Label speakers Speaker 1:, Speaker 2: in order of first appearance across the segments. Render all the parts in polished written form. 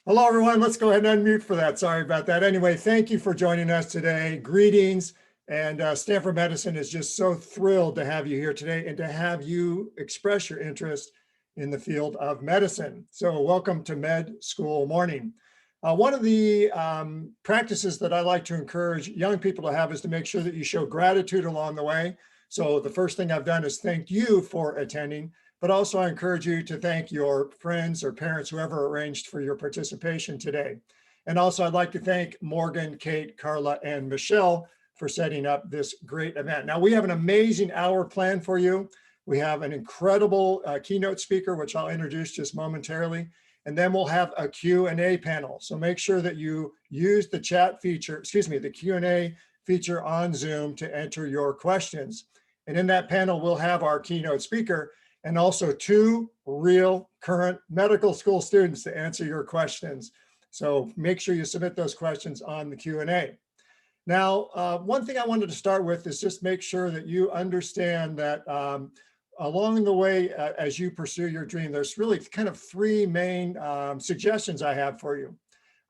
Speaker 1: Hello, everyone. Let's go ahead and unmute for that. Sorry about that. Anyway, thank you for joining us today. Greetings. And Stanford Medicine is just so thrilled to have you here today and to have you express your interest in the field of medicine. So welcome to Med School Morning. One of the practices that I like to encourage young people to have is to make sure that you show gratitude along the way. So the first thing I've done is thank you for attending. But also I encourage you to thank your friends or parents, whoever arranged for your participation today. And also I'd like to thank Morgan, Kate, Carla, and Michelle for setting up this great event. Now we have an amazing hour planned for you. We have an incredible keynote speaker, which I'll introduce just momentarily. And then we'll have a Q&A panel. So make sure that you use the chat feature, the Q&A feature on Zoom to enter your questions. And in that panel, we'll have our keynote speaker and also two real current medical school students to answer your questions. So make sure you submit those questions on the Q&A. Now, one thing I wanted to start with is just make sure that you understand that along the way, as you pursue your dream, there's really kind of three main suggestions I have for you.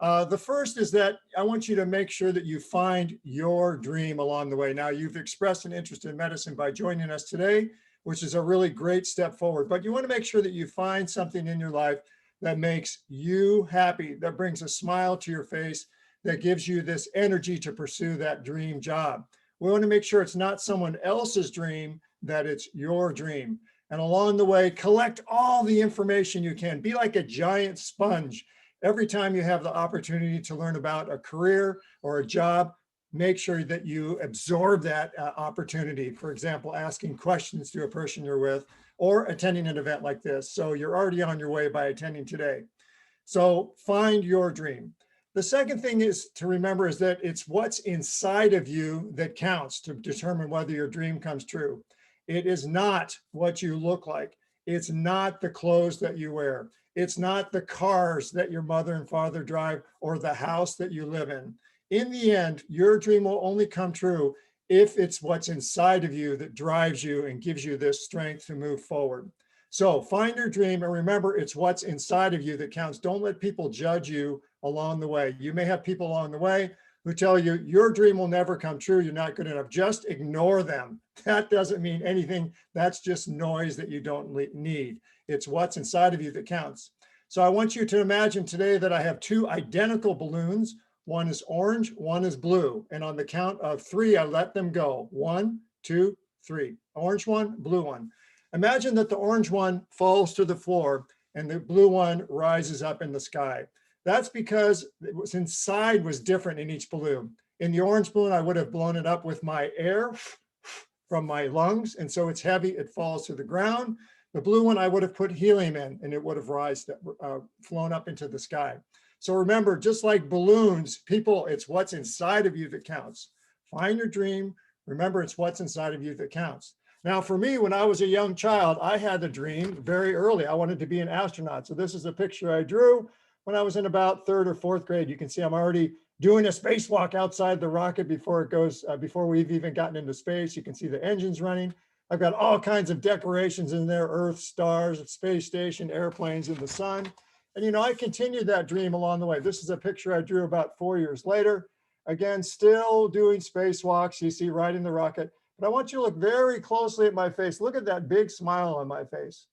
Speaker 1: The first is that I want you to make sure that you find your dream along the way. Now, you've expressed an interest in medicine by joining us today, which is a really great step forward. But you want to make sure that you find something in your life that makes you happy, that brings a smile to your face, that gives you this energy to pursue that dream job. We want to make sure it's not someone else's dream, that it's your dream. And along the way, collect all the information you can. Be like a giant sponge. Every time you have the opportunity to learn about a career or a job, make sure that you absorb that opportunity. For example, asking questions to a person you're with or attending an event like this. So you're already on your way by attending today. So find your dream. The second thing is to remember is that it's what's inside of you that counts to determine whether your dream comes true. It is not what you look like. It's not the clothes that you wear. It's not the cars that your mother and father drive or the house that you live in. In the end, your dream will only come true if it's what's inside of you that drives you and gives you this strength to move forward. So find your dream and remember it's what's inside of you that counts. Don't let people judge you along the way. You may have people along the way who tell you your dream will never come true. You're not good enough. Just ignore them. That doesn't mean anything. That's just noise that you don't need. It's what's inside of you that counts. So I want you to imagine today that I have two identical balloons. One is orange, one is blue. And on the count of three, I let them go. 1, 2, 3. Orange one, blue one. Imagine that the orange one falls to the floor and the blue one rises up in the sky. That's because what's inside was different in each balloon. In the orange balloon, I would have blown it up with my air from my lungs. And so it's heavy, it falls to the ground. The blue one, I would have put helium in and it would have flown up into the sky. So remember, just like balloons, people, it's what's inside of you that counts. Find your dream. Remember, it's what's inside of you that counts. Now, for me, when I was a young child, I had the dream very early. I wanted to be an astronaut. So this is a picture I drew when I was in about 3rd or 4th grade. You can see I'm already doing a spacewalk outside the rocket before it goes, before we've even gotten into space. You can see the engines running. I've got all kinds of decorations in there: Earth, stars, space station, airplanes, and the sun. And, you know, I continued that dream along the way. This is a picture I drew about 4 years later. Again, still doing spacewalks, you see, riding the rocket. But I want you to look very closely at my face. Look at that big smile on my face.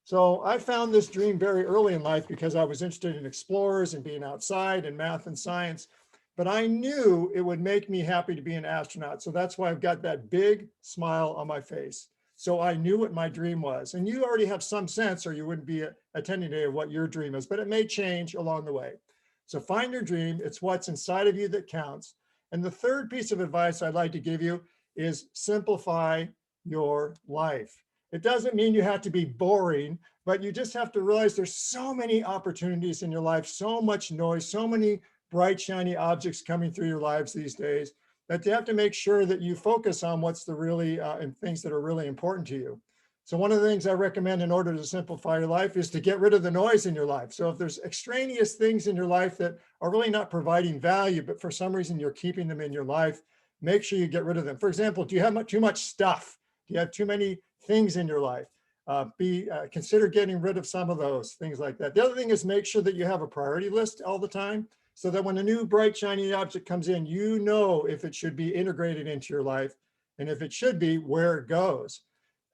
Speaker 1: So I found this dream very early in life because I was interested in explorers and being outside and math and science. But I knew it would make me happy to be an astronaut. So that's why I've got that big smile on my face. So I knew what my dream was. And you already have some sense, or you wouldn't be attending today, of what your dream is, but it may change along the way. So find your dream. It's what's inside of you that counts. And the third piece of advice I'd like to give you is simplify your life. It doesn't mean you have to be boring, but you just have to realize there's so many opportunities in your life, so much noise, so many bright, shiny objects coming through your lives these days, that you have to make sure that you focus on what's the really and things that are really important to you. So one of the things I recommend in order to simplify your life is to get rid of the noise in your life. So if there's extraneous things in your life that are really not providing value, but for some reason you're keeping them in your life, make sure you get rid of them. For example, do you have too much stuff? Do you have too many things in your life? Consider getting rid of some of those, things like that. The other thing is make sure that you have a priority list all the time, so that when a new bright, shiny object comes in, you know if it should be integrated into your life, and if it should be, where it goes.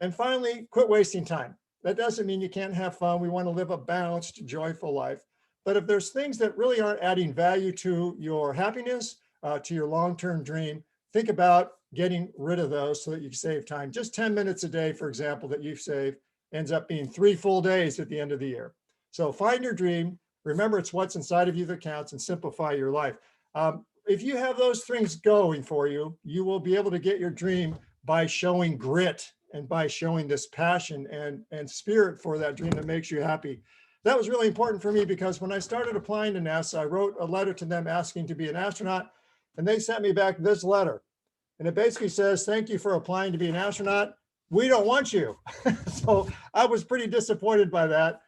Speaker 1: And finally, quit wasting time. That doesn't mean you can't have fun. We want to live a balanced, joyful life. But if there's things that really aren't adding value to your happiness, to your long-term dream, think about getting rid of those so that you can save time. Just 10 minutes a day, for example, that you've saved ends up being 3 full days at the end of the year. So find your dream. Remember, it's what's inside of you that counts, and simplify your life. If you have those things going for you, you will be able to get your dream by showing grit and by showing this passion and spirit for that dream that makes you happy. That was really important for me, because when I started applying to NASA, I wrote a letter to them asking to be an astronaut, and they sent me back this letter. And it basically says, thank you for applying to be an astronaut. We don't want you. So I was pretty disappointed by that,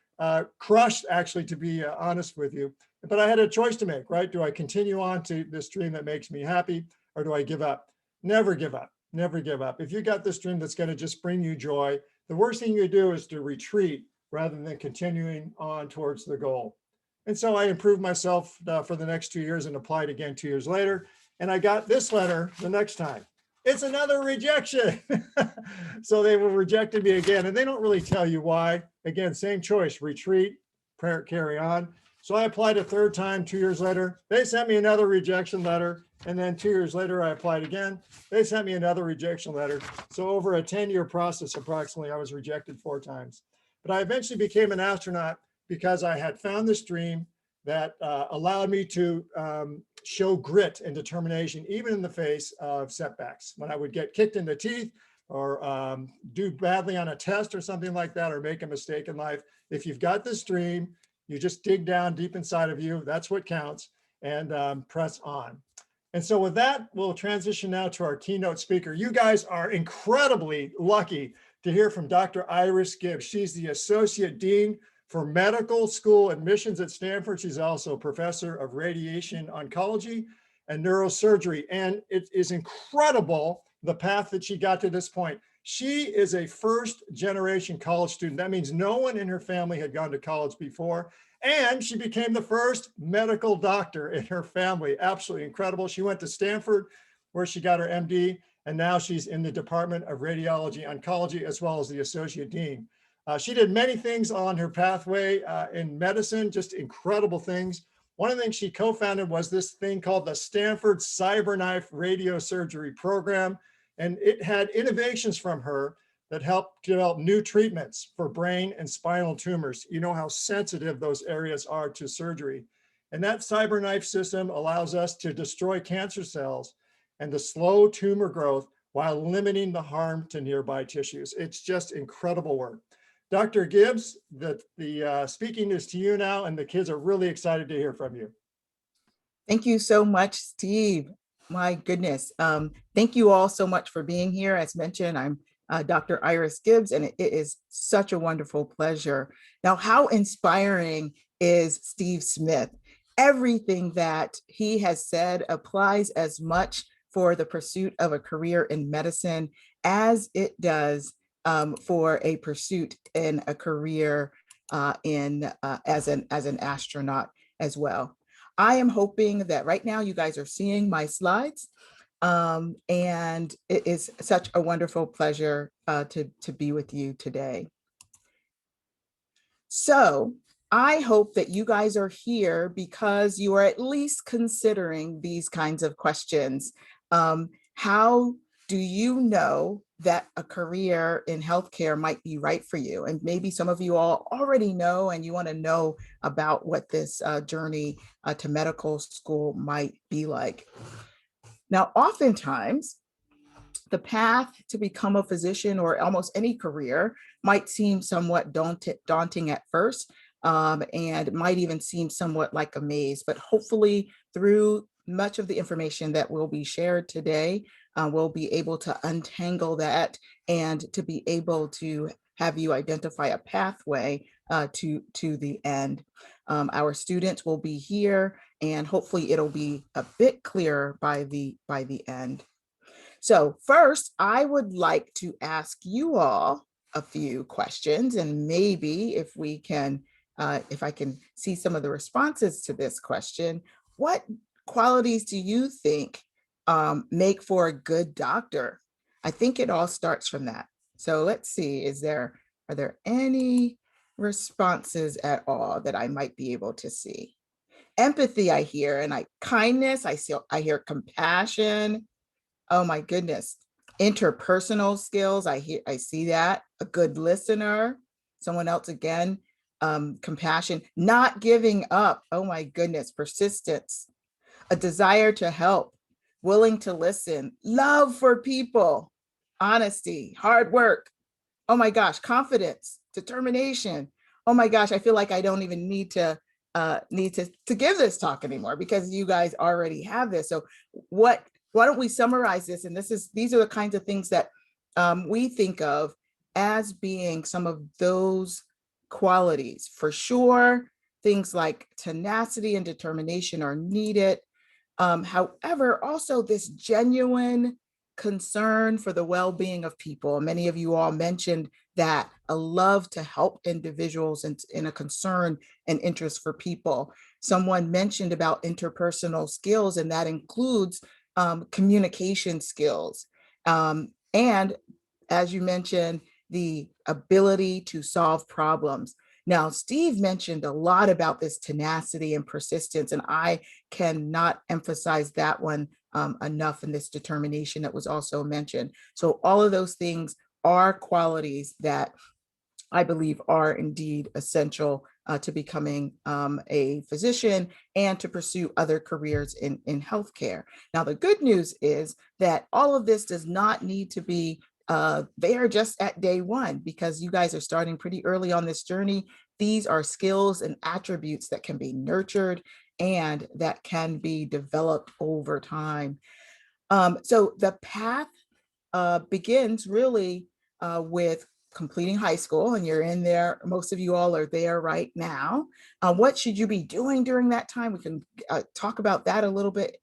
Speaker 1: crushed actually, to be honest with you. But I had a choice to make, right? Do I continue on to this dream that makes me happy, or do I give up? Never give up, never give up. If you got this dream that's gonna just bring you joy, the worst thing you do is to retreat rather than continuing on towards the goal. And so I improved myself for the next 2 years and applied again 2 years later. And I got this letter the next time. It's another rejection. So they were rejecting me again, and they don't really tell you why. Again, same choice, retreat, carry on. So I applied a third time 2 years later. They sent me another rejection letter. And then 2 years later, I applied again. They sent me another rejection letter. So over a 10-year process, approximately, I was rejected 4 times. But I eventually became an astronaut because I had found this dream that allowed me to show grit and determination, even in the face of setbacks. When I would get kicked in the teeth, or do badly on a test or something like that, or make a mistake in life, if you've got this dream, you just dig down deep inside of you. That's what counts, and press on. And so with that, we'll transition now to our keynote speaker. You guys are incredibly lucky to hear from Dr. Iris Gibbs. She's the Associate Dean for medical school admissions at Stanford. She's also a professor of radiation oncology and neurosurgery. And it is incredible the path that she got to this point. She is a first-generation college student. That means no one in her family had gone to college before. And she became the first medical doctor in her family. Absolutely incredible. She went to Stanford, where she got her MD, and now she's in the Department of Radiology Oncology, as well as the Associate Dean. She did many things on her pathway in medicine, just incredible things. One of the things she co-founded was this thing called the Stanford CyberKnife Radiosurgery Program. And it had innovations from her that helped develop new treatments for brain and spinal tumors. You know how sensitive those areas are to surgery. And that CyberKnife system allows us to destroy cancer cells and to slow tumor growth while limiting the harm to nearby tissues. It's just incredible work. Dr. Gibbs, the speaking is to you now, and the kids are really excited to hear from you.
Speaker 2: Thank you so much, Steve. My goodness. Thank you all so much for being here. As mentioned, I'm Dr. Iris Gibbs, and it is such a wonderful pleasure. Now, how inspiring is Steve Smith? Everything that he has said applies as much for the pursuit of a career in medicine as it does for a pursuit in a career as an astronaut as well. I am hoping that right now you guys are seeing my slides, and it is such a wonderful pleasure to be with you today. So I hope that you guys are here because you are at least considering these kinds of questions. How do you know that a career in healthcare might be right for you? And maybe some of you all already know, and you want to know about what this journey to medical school might be like. Now, oftentimes, the path to become a physician or almost any career might seem somewhat daunting at first, and might even seem somewhat like a maze, but hopefully through much of the information that will be shared today, we'll be able to untangle that and to be able to have you identify a pathway to the end. Our students will be here, and hopefully it'll be a bit clearer by the end. So first, I would like to ask you all a few questions, and maybe if we can, if I can see some of the responses to this question, what qualities do you think make for a good doctor? I think it all starts from that. So let's see, are there any responses at all that I might be able to see? Empathy, I hear, and kindness, I hear compassion. Oh my goodness. Interpersonal skills, I see that. A good listener. Someone else again, compassion, not giving up. Oh my goodness, persistence, a desire to help, willing to listen, love for people, honesty, hard work. Oh my gosh, confidence, determination. Oh my gosh, I feel like I don't even need to give this talk anymore because you guys already have this. So why don't we summarize this? And these are the kinds of things that we think of as being some of those qualities. For sure, things like tenacity and determination are needed. However, also this genuine concern for the well-being of people. Many of you all mentioned that, a love to help individuals and a concern and interest for people. Someone mentioned about interpersonal skills, and that includes communication skills. And as you mentioned, the ability to solve problems. Now, Steve mentioned a lot about this tenacity and persistence, and I cannot emphasize that one enough, in this determination that was also mentioned. So all of those things are qualities that I believe are indeed essential to becoming a physician and to pursue other careers in healthcare. Now, the good news is that all of this does not need to be there just at day one, because you guys are starting pretty early on this journey. These are skills and attributes that can be nurtured and that can be developed over time. So the path begins really with completing high school, and you're in there. Most of you all are there right now. What should you be doing during that time? We can talk about that a little bit.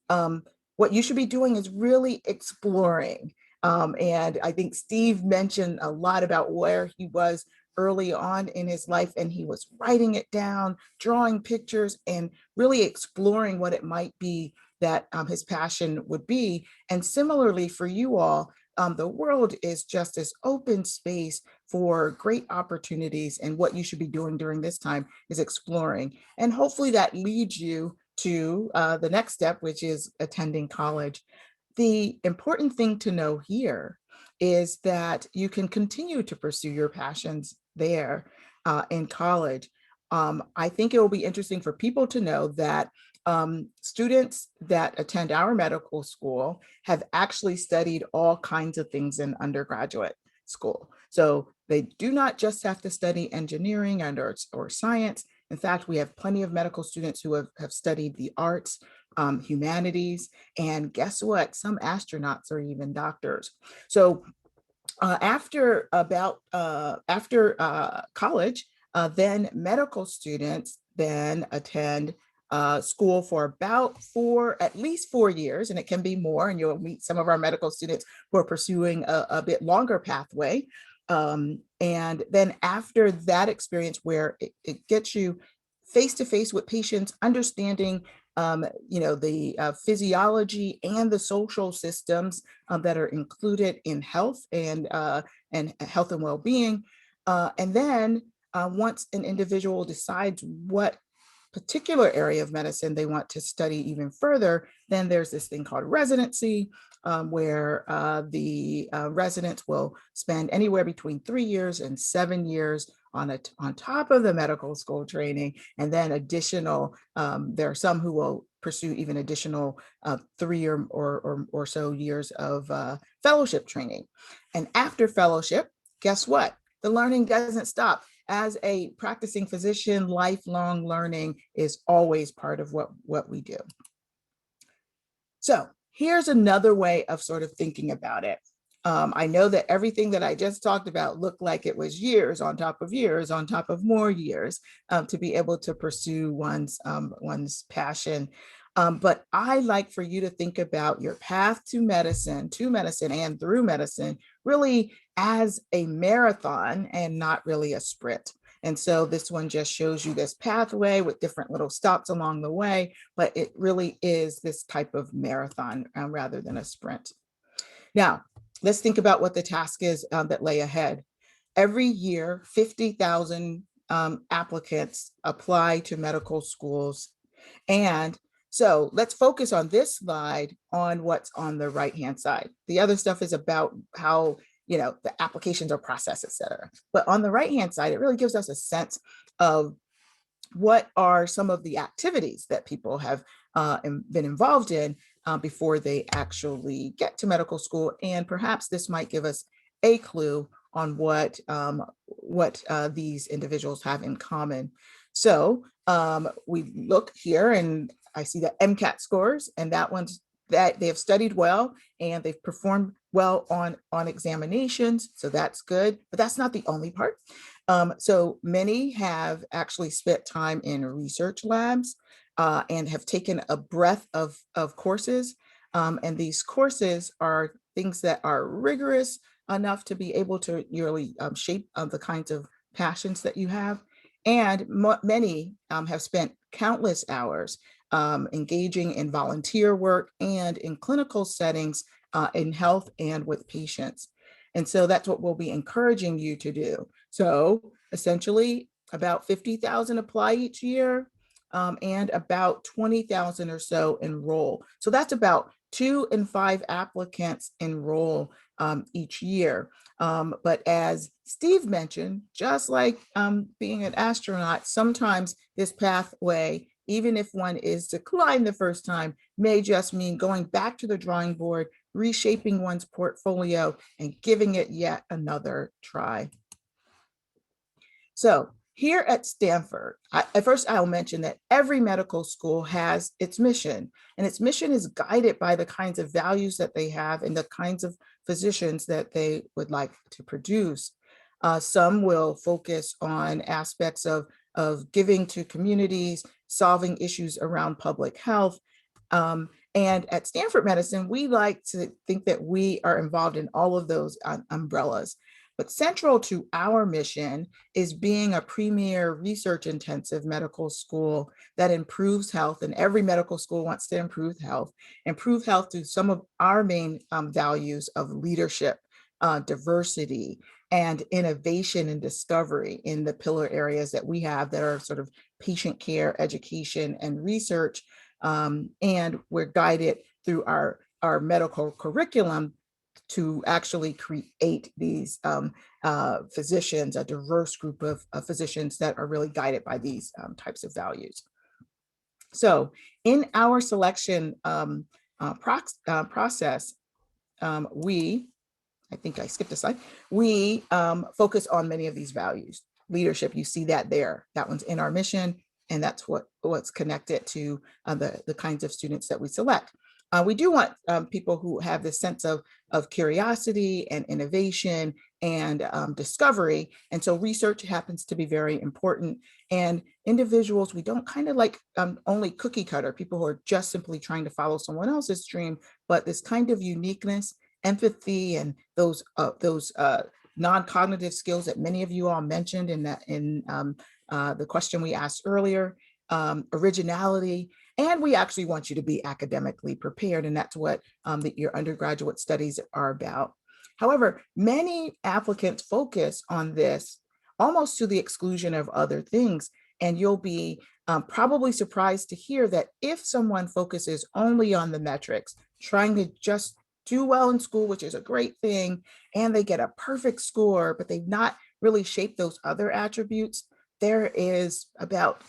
Speaker 2: What you should be doing is really exploring. And I think Steve mentioned a lot about where he was early on in his life, and he was writing it down, drawing pictures, and really exploring what it might be that his passion would be. And similarly for you all, the world is just this open space for great opportunities, and what you should be doing during this time is exploring. And hopefully that leads you to the next step, which is attending college. The important thing to know here is that you can continue to pursue your passions there in college. I think it will be interesting for people to know that students that attend our medical school have actually studied all kinds of things in undergraduate school. So they do not just have to study engineering or science. In fact, we have plenty of medical students who have studied the arts, humanities, and guess what? Some astronauts are even doctors. So after college, then medical students then attend school for at least 4 years, and it can be more, and you'll meet some of our medical students who are pursuing a bit longer pathway. And then after that experience, where it gets you face to face with patients, understanding the physiology and the social systems that are included in health and health and well-being. And then once an individual decides what particular area of medicine they want to study even further, then there's this thing called residency, where the residents will spend anywhere between 3 years and 7 years on top of the medical school training. And then additional, there are some who will pursue even additional 3 or so years of fellowship training. And after fellowship, guess what? The learning doesn't stop. As a practicing physician, lifelong learning is always part of what we do. So here's another way of sort of thinking about it. I know that everything that I just talked about looked like it was years on top of years on top of more years to be able to pursue one's passion. But I like for you to think about your path to medicine and through medicine really as a marathon and not really a sprint. And so this one just shows you this pathway with different little stops along the way, but it really is this type of marathon rather than a sprint. Now, let's think about what the task is that lay ahead. Every year, 50,000 applicants apply to medical schools. And so let's focus on this slide on what's on the right-hand side. The other stuff is about how the applications are processed, et cetera. But on the right-hand side, it really gives us a sense of what are some of the activities that people have been involved in before they actually get to medical school. And perhaps this might give us a clue on what these individuals have in common. So we look here and I see the MCAT scores, and that they have studied well and they've performed well on examinations. So that's good, but that's not the only part. So many have actually spent time in research labs and have taken a breadth of courses. And these courses are things that are rigorous enough to be able to really shape the kinds of passions that you have. And many have spent countless hours engaging in volunteer work and in clinical settings in health and with patients. And so that's what we'll be encouraging you to do. So essentially about 50,000 apply each year and about 20,000 or so enroll. So that's about 2 in 5 applicants enroll each year. But as Steve mentioned, just like being an astronaut, sometimes this pathway, even if one is declined the first time, may just mean going back to the drawing board, reshaping one's portfolio, and giving it yet another try. So here at Stanford, at first I'll mention that every medical school has its mission, and its mission is guided by the kinds of values that they have and the kinds of physicians that they would like to produce. Some will focus on aspects of giving to communities, solving issues around public health. And at Stanford Medicine, we like to think that we are involved in all of those umbrellas. But central to our mission is being a premier research-intensive medical school that improves health, and every medical school wants to improve health through some of our main values of leadership, diversity, and innovation and discovery in the pillar areas that we have that are sort of patient care, education, and research. And we're guided through our medical curriculum to actually create these physicians, a diverse group of physicians that are really guided by these types of values. So in our selection process, I think I skipped a slide, we focus on many of these values. Leadership, you see that there, that one's in our mission, and that's what's connected to the kinds of students that we select. We do want people who have this sense of curiosity and innovation and discovery. And so research happens to be very important. And individuals, we don't kind of like only cookie cutter, people who are just simply trying to follow someone else's dream, but this kind of uniqueness, empathy, and those non-cognitive skills that many of you all mentioned in the question we asked earlier, originality. And we actually want you to be academically prepared, and that's what your undergraduate studies are about. However, many applicants focus on this almost to the exclusion of other things, and you'll be probably surprised to hear that if someone focuses only on the metrics, trying to just do well in school, which is a great thing, and they get a perfect score, but they've not really shaped those other attributes, there is about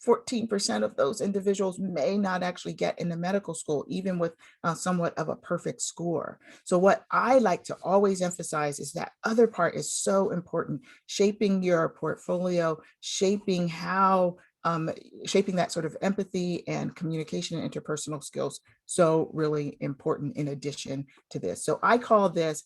Speaker 2: 14% of those individuals may not actually get into medical school, even with somewhat of a perfect score. So what I like to always emphasize is that other part is so important, shaping your portfolio, shaping that sort of empathy and communication and interpersonal skills. So really important in addition to this. So I call this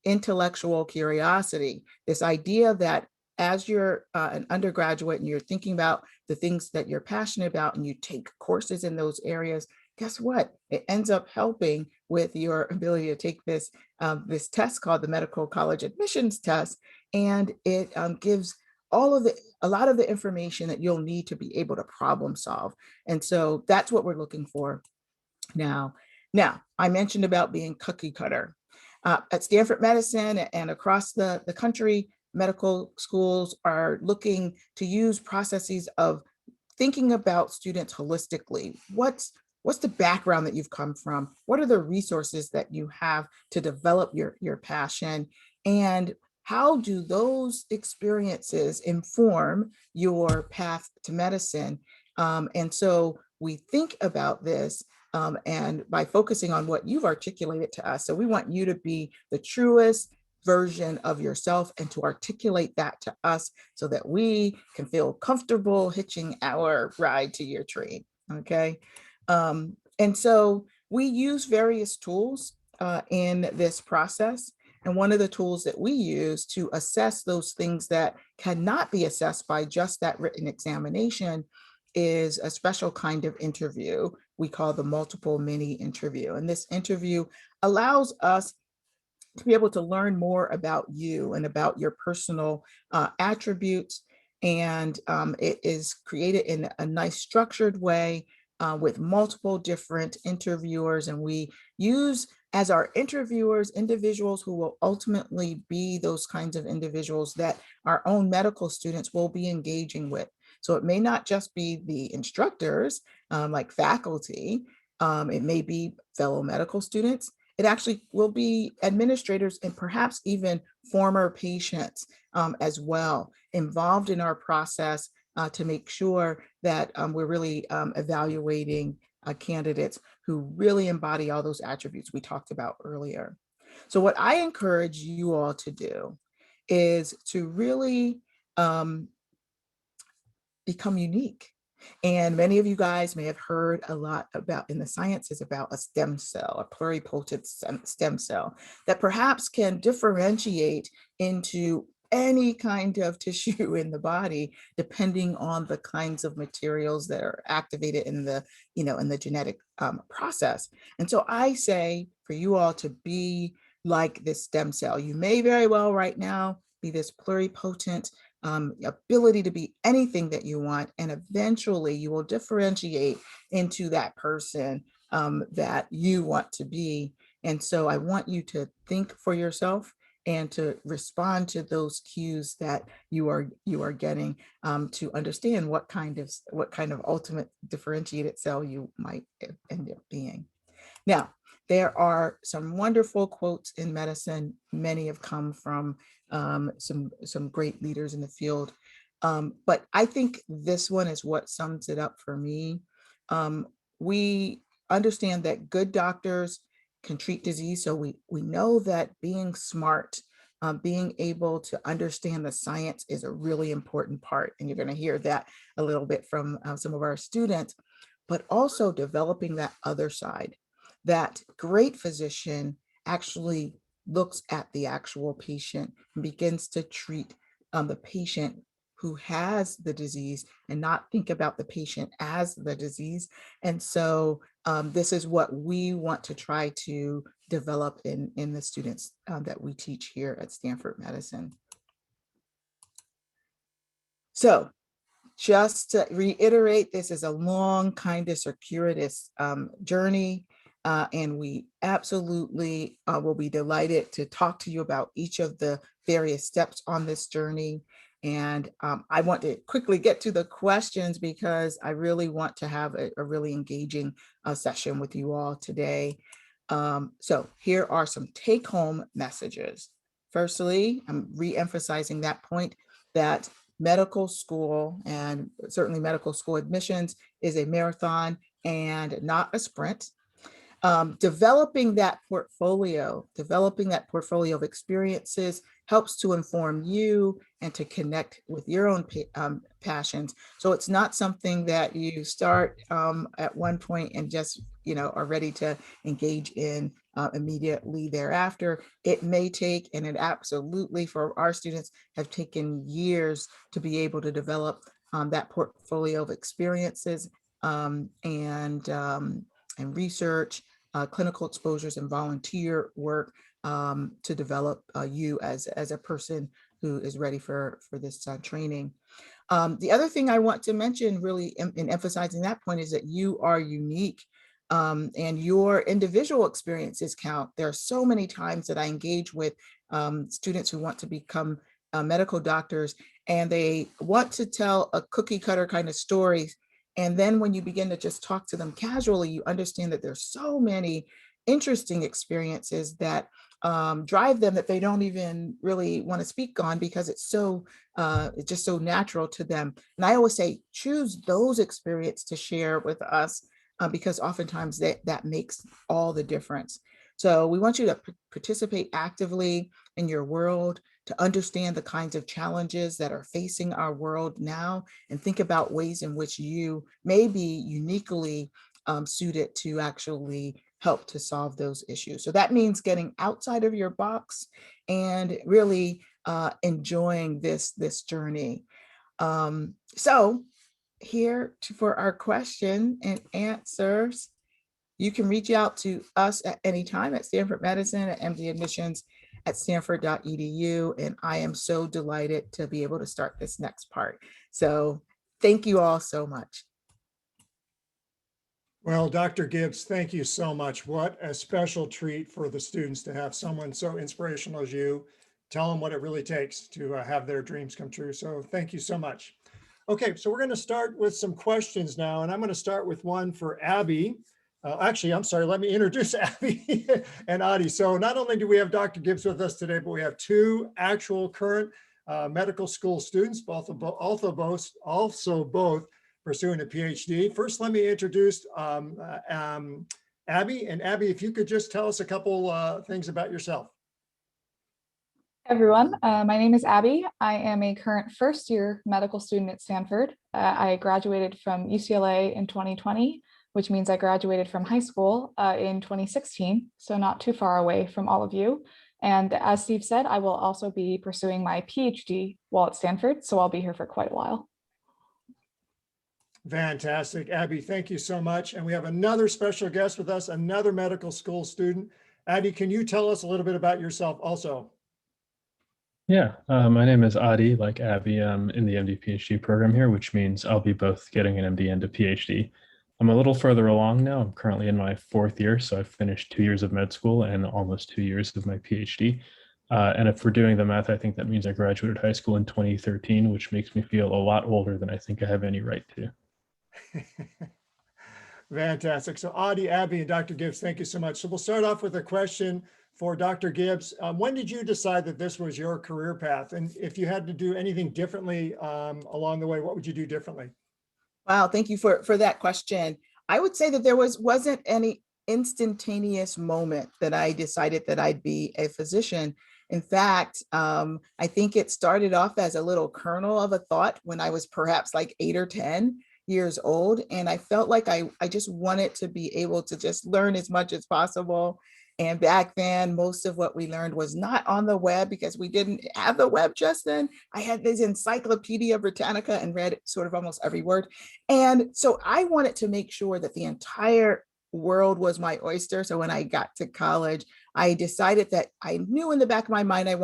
Speaker 2: intellectual curiosity, this idea that as you're an undergraduate and you're thinking about the things that you're passionate about and you take courses in those areas, guess what? It ends up helping with your ability to take this test called the Medical College Admissions Test, and it gives a lot of the information that you'll need to be able to problem solve. And so that's what we're looking for now. Now, I mentioned about being cookie cutter. At Stanford Medicine and across the country, medical schools are looking to use processes of thinking about students holistically. What's the background that you've come from? What are the resources that you have to develop your passion? And how do those experiences inform your path to medicine? And so we think about this and by focusing on what you've articulated to us. So we want you to be the truest version of yourself and to articulate that to us so that we can feel comfortable hitching our ride to your train. Okay. And so we use various tools in this process. And one of the tools that we use to assess those things that cannot be assessed by just that written examination is a special kind of interview we call the multiple mini interview. And this interview allows us to be able to learn more about you and about your personal attributes. And it is created in a nice structured way with multiple different interviewers. And we use as our interviewers individuals who will ultimately be those kinds of individuals that our own medical students will be engaging with. So it may not just be the instructors like faculty, it may be fellow medical students. It actually will be administrators and perhaps even former patients as well involved in our process to make sure that we're really evaluating candidates who really embody all those attributes we talked about earlier. So what I encourage you all to do is to really become unique. And many of you guys may have heard a lot about in the sciences about a stem cell, a pluripotent stem cell that perhaps can differentiate into any kind of tissue in the body, depending on the kinds of materials that are activated in the, in the genetic process. And so I say for you all to be like this stem cell. You may very well right now be this pluripotent ability to be anything that you want, and eventually you will differentiate into that person that you want to be. And so I want you to think for yourself and to respond to those cues that you are getting to understand what kind of ultimate differentiated cell you might end up being. Now, there are some wonderful quotes in medicine. Many have come from some great leaders in the field. But I think this one is what sums it up for me. We understand that good doctors can treat disease. So we know that being smart, being able to understand the science is a really important part. And you're going to hear that a little bit from some of our students, but also developing that other side. That great physician actually looks at the actual patient and begins to treat the patient who has the disease and not think about the patient as the disease. And so this is what we want to try to develop in the students that we teach here at Stanford Medicine. So just to reiterate, this is a long, kind of circuitous journey. And we absolutely will be delighted to talk to you about each of the various steps on this journey. And I want to quickly get to the questions because I really want to have a really engaging session with you all today. So here are some take-home messages. Firstly, I'm re-emphasizing that point that medical school and certainly medical school admissions is a marathon and not a sprint. Developing that portfolio of experiences helps to inform you and to connect with your own passions. So it's not something that you start at one point and just, are ready to engage in immediately thereafter. It may take, and it absolutely for our students have taken years to be able to develop that portfolio of experiences and and research, clinical exposures and volunteer work to develop you as a person who is ready for this training. The other thing I want to mention really in emphasizing that point is that you are unique and your individual experiences count. There are so many times that I engage with students who want to become medical doctors, and they want to tell a cookie cutter kind of story. And then when you begin to just talk to them casually, you understand that there's so many interesting experiences that drive them that they don't even really want to speak on because it's just so natural to them. And I always say, choose those experiences to share with us because oftentimes that makes all the difference. So we want you to participate actively in your world, to understand the kinds of challenges that are facing our world now, and think about ways in which you may be uniquely suited to actually help to solve those issues. So that means getting outside of your box and really enjoying this journey. So here for our question and answers. You can reach out to us at any time at Stanford Medicine, at Mdphds@stanford.edu. And I am so delighted to be able to start this next part. So thank you all so much.
Speaker 1: Well, Dr. Gibbs, thank you so much. What a special treat for the students to have someone so inspirational as you tell them what it really takes to have their dreams come true. So thank you so much. Okay, so we're going to start with some questions now, and I'm going to start with one for Abby. Actually, I'm sorry, let me introduce Abby and Adi. So not only do we have Dr. Gibbs with us today, but we have two actual current medical school students, also both pursuing a PhD. First, let me introduce Abby. And Abby, if you could just tell us a couple things about yourself.
Speaker 3: Everyone, my name is Abby. I am a current first-year medical student at Stanford. I graduated from UCLA in 2020, which means I graduated from high school in 2016, so not too far away from all of you. And as Steve said, I will also be pursuing my PhD while at Stanford, so I'll be here for quite a while.
Speaker 1: Fantastic. Abby, thank you so much. And we have another special guest with us, another medical school student. Abby, can you tell us a little bit about yourself also?
Speaker 4: Yeah, my name is Adi, like Abby. I'm in the MD PhD program here, which means I'll be both getting an MD and a PhD. I'm a little further along now. I'm currently in my 4th year, so I've finished 2 years of med school and almost 2 years of my PhD. And if we're doing the math, I think that means I graduated high school in 2013, which makes me feel a lot older than I think I have any right to.
Speaker 1: Fantastic. So Adi, Abby, and Dr. Gibbs, thank you so much. So we'll start off with a question for Dr. Gibbs. When did you decide that this was your career path? And if you had to do anything differently along the way, what would you do differently?
Speaker 2: Wow, thank you for that question. I would say that there wasn't any instantaneous moment that I decided that I'd be a physician. In fact, I think it started off as a little kernel of a thought when I was perhaps like 8 or 10 years old. And I felt like I just wanted to be able to just learn as much as possible. And back then, most of what we learned was not on the web because we didn't have the web just then. I had this Encyclopedia Britannica and read sort of almost every word. And so I wanted to make sure that the entire world was my oyster. So when I got to college, I decided that I knew in the back of my mind I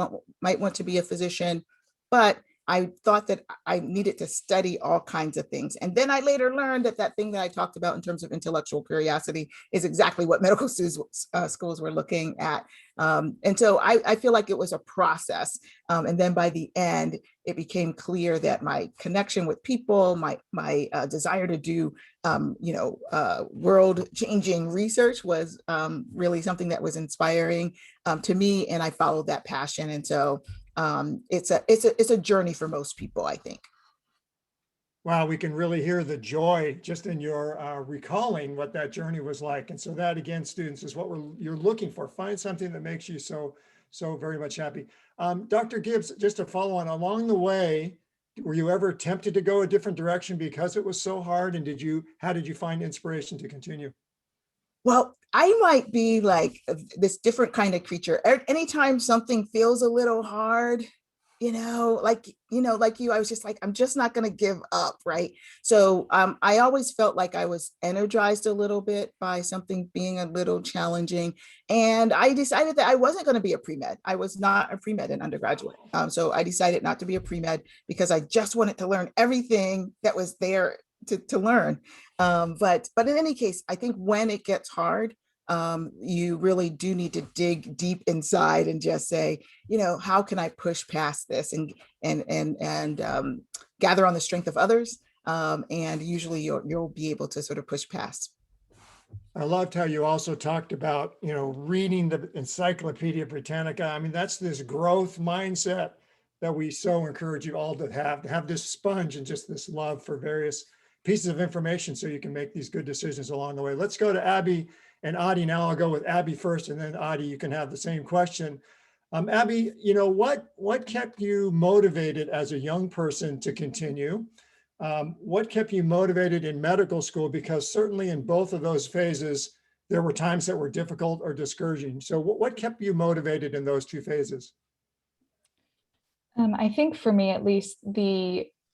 Speaker 2: might want to be a physician, but I thought that I needed to study all kinds of things. And then I later learned that that thing that I talked about in terms of intellectual curiosity is exactly what medical schools were looking at. And so I feel like it was a process. And then by the end, it became clear that my connection with people, my desire to do world-changing research was really something that was inspiring to me, and I followed that passion. And so it's a journey for most people, I think.
Speaker 1: Wow, we can really hear the joy just in your recalling what that journey was like. And so that, again, students, is what you're looking for. Find something that makes you so very much happy. Dr. Gibbs, just to follow on, along the way, were you ever tempted to go a different direction because it was so hard? And how did you find inspiration to continue?
Speaker 2: Well, I might be like this different kind of creature. Anytime something feels a little hard, like you, I was just like, I'm just not going to give up. Right. So I always felt like I was energized a little bit by something being a little challenging. And I decided that I wasn't going to be a pre-med. I was not a pre-med in undergraduate. So I decided not to be a pre-med because I just wanted to learn everything that was there to learn. But in any case, I think when it gets hard, you really do need to dig deep inside and just say, how can I push past this and gather on the strength of others. And usually you'll be able to sort of push past.
Speaker 1: I loved how you also talked about, reading the Encyclopedia Britannica. I mean, that's this growth mindset that we so encourage you all to have this sponge and just this love for various pieces of information so you can make these good decisions along the way. Let's go to Abby and Adi now. I'll go with Abby first, and then Adi, you can have the same question. Abby, what kept you motivated as a young person to continue? What kept you motivated in medical school? Because certainly in both of those phases, there were times that were difficult or discouraging. So what kept you motivated in those two phases?
Speaker 3: I think for me, at least,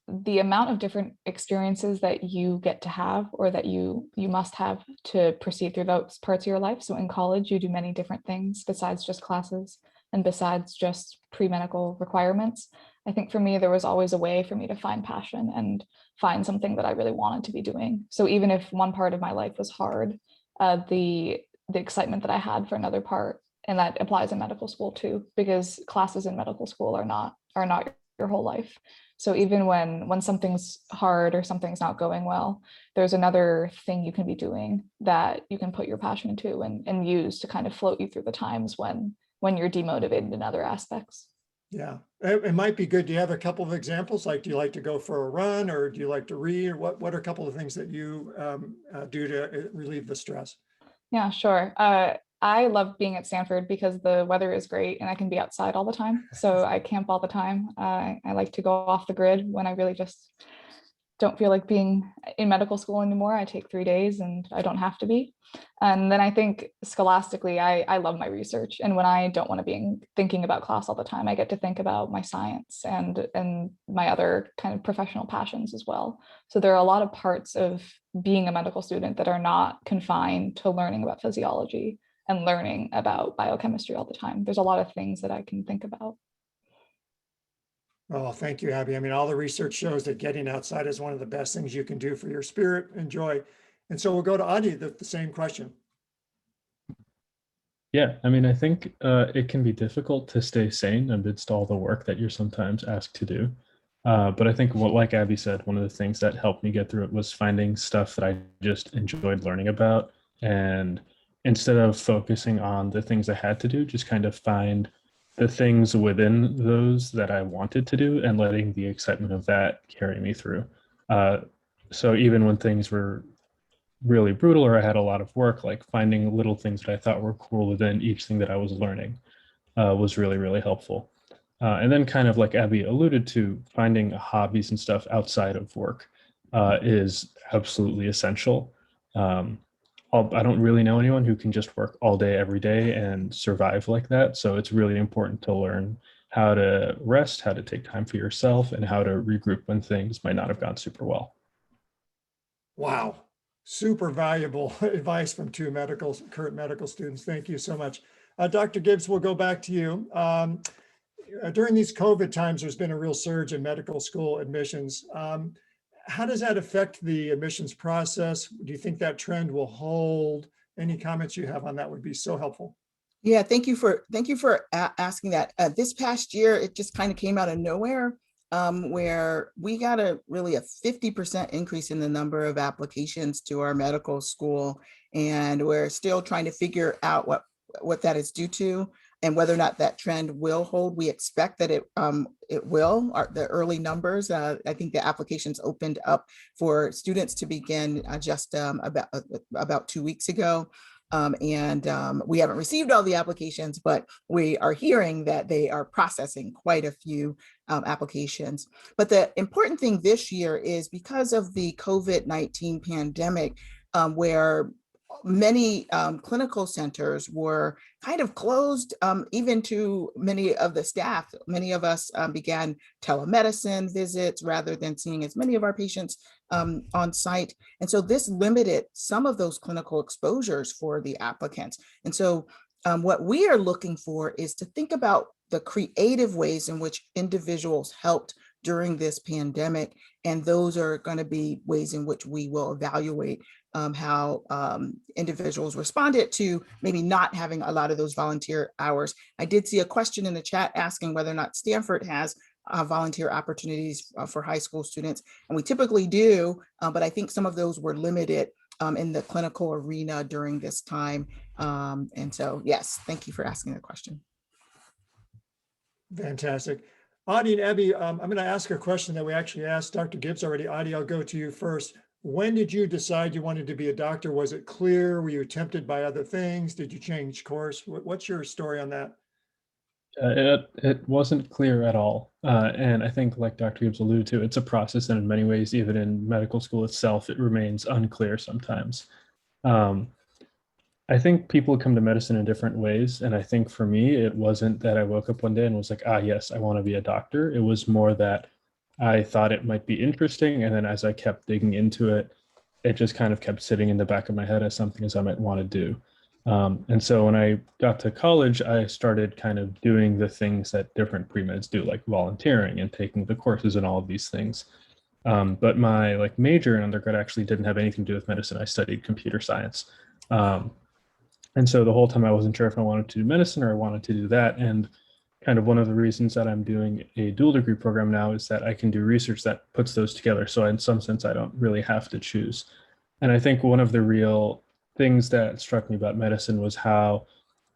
Speaker 3: the amount of different experiences that you get to have or that you must have to proceed through those parts of your life. So in college, you do many different things besides just classes and besides just pre-medical requirements. I think for me, there was always a way for me to find passion and find something that I really wanted to be doing. So even if one part of my life was hard, the excitement that I had for another part, and that applies in medical school too, because classes in medical school are not your whole life. So even when something's hard or something's not going well, there's another thing you can be doing that you can put your passion into and use to kind of float you through the times when you're demotivated in other aspects.
Speaker 1: Yeah, it might be good. Do you have a couple of examples? Like, do you like to go for a run, or do you like to read? Or what are a couple of things that you do to relieve the stress?
Speaker 3: Yeah, sure. I love being at Stanford because the weather is great and I can be outside all the time. So I camp all the time. I like to go off the grid when I really just don't feel like being in medical school anymore. I take 3 days and I don't have to be. And then I think scholastically, I love my research. And when I don't want to be thinking about class all the time, I get to think about my science and my other kind of professional passions as well. So there are a lot of parts of being a medical student that are not confined to learning about physiology and learning about biochemistry all the time. There's a lot of things that I can think about.
Speaker 1: Oh, thank you, Abby. I mean, all the research shows that getting outside is one of the best things you can do for your spirit and joy. And so we'll go to Adi, the same question.
Speaker 4: Yeah, I mean, I think it can be difficult to stay sane amidst all the work that you're sometimes asked to do. But I think like Abby said, one of the things that helped me get through it was finding stuff that I just enjoyed learning about. And instead of focusing on the things I had to do, just kind of find the things within those that I wanted to do and letting the excitement of that carry me through. So even when things were really brutal or I had a lot of work, like finding little things that I thought were cool within each thing that I was learning was really, really helpful. And then kind of like Abby alluded to, finding hobbies and stuff outside of work is absolutely essential. I don't really know anyone who can just work all day, every day and survive like that. So it's really important to learn how to rest, how to take time for yourself, and how to regroup when things might not have gone super well.
Speaker 1: Wow. Super valuable advice from two current medical students. Thank you so much. Dr. Gibbs, we'll go back to you. During these COVID times, there's been a real surge in medical school admissions. How does that affect the admissions process? Do you think that trend will hold? Any comments you have on that would be so helpful.
Speaker 2: Yeah, thank you for asking that. This past year, it just kind of came out of nowhere, where we got a 50% increase in the number of applications to our medical school, and we're still trying to figure out what that is due to and whether or not that trend will hold. We expect that it will. The early numbers, I think the applications opened up for students to begin just about 2 weeks ago. We haven't received all the applications, but we are hearing that they are processing quite a few applications. But the important thing this year is because of the COVID-19 pandemic, where many clinical centers were kind of closed, even to many of the staff. Many of us began telemedicine visits rather than seeing as many of our patients on site. And so this limited some of those clinical exposures for the applicants. And so what we are looking for is to think about the creative ways in which individuals helped during this pandemic. And those are going to be ways in which we will evaluate how individuals responded to maybe not having a lot of those volunteer hours. I did see a question in the chat asking whether or not Stanford has volunteer opportunities for high school students. And we typically do, but I think some of those were limited in the clinical arena during this time. And so, yes, thank you for asking the question.
Speaker 1: Fantastic. Adi and Abby, I'm going to ask a question that we actually asked Dr. Gibbs already. Adi, I'll go to you first. When did you decide you wanted to be a doctor? Was it clear? Were you tempted by other things? Did you change course? What's your story on that?
Speaker 4: It wasn't clear at all. And I think, like Dr. Gibbs alluded to, it's a process. And in many ways, even in medical school itself, it remains unclear sometimes. I think people come to medicine in different ways. And I think for me, it wasn't that I woke up one day and was like, yes, I want to be a doctor. It was more that I thought it might be interesting. And then as I kept digging into it, it just kind of kept sitting in the back of my head as something as I might want to do. And so when I got to college, I started kind of doing the things that different pre-meds do, like volunteering and taking the courses and all of these things. But my major in undergrad actually didn't have anything to do with medicine. I studied computer science. And so the whole time I wasn't sure if I wanted to do medicine or I wanted to do that. And kind of one of the reasons that I'm doing a dual degree program now is that I can do research that puts those together. So in some sense, I don't really have to choose. And I think one of the real things that struck me about medicine was how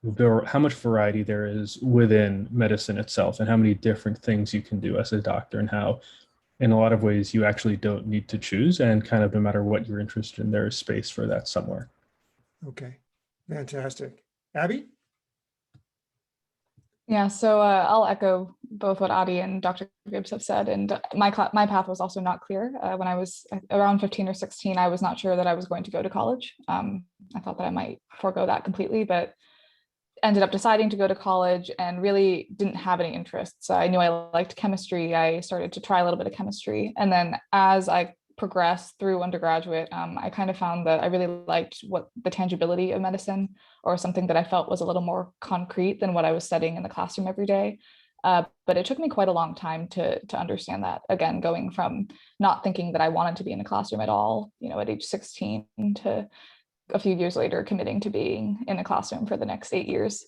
Speaker 4: much variety there is within medicine itself and how many different things you can do as a doctor, and how in a lot of ways you actually don't need to choose, and kind of no matter what you're interested in, there is space for that somewhere.
Speaker 1: Okay, fantastic. Abby?
Speaker 3: Yeah, so I'll echo both what Adi and Dr. Gibbs have said. And my path was also not clear. When I was around 15 or 16, I was not sure that I was going to go to college. I thought that I might forego that completely, but ended up deciding to go to college and really didn't have any interests. I knew I liked chemistry. I started to try a little bit of chemistry. And then as I progressed through undergraduate, I kind of found that I really liked what the tangibility of medicine, or something that I felt was a little more concrete than what I was studying in the classroom every day. But it took me quite a long time to understand that. Again, going from not thinking that I wanted to be in the classroom at all, at age 16, to a few years later committing to being in a classroom for the next 8 years.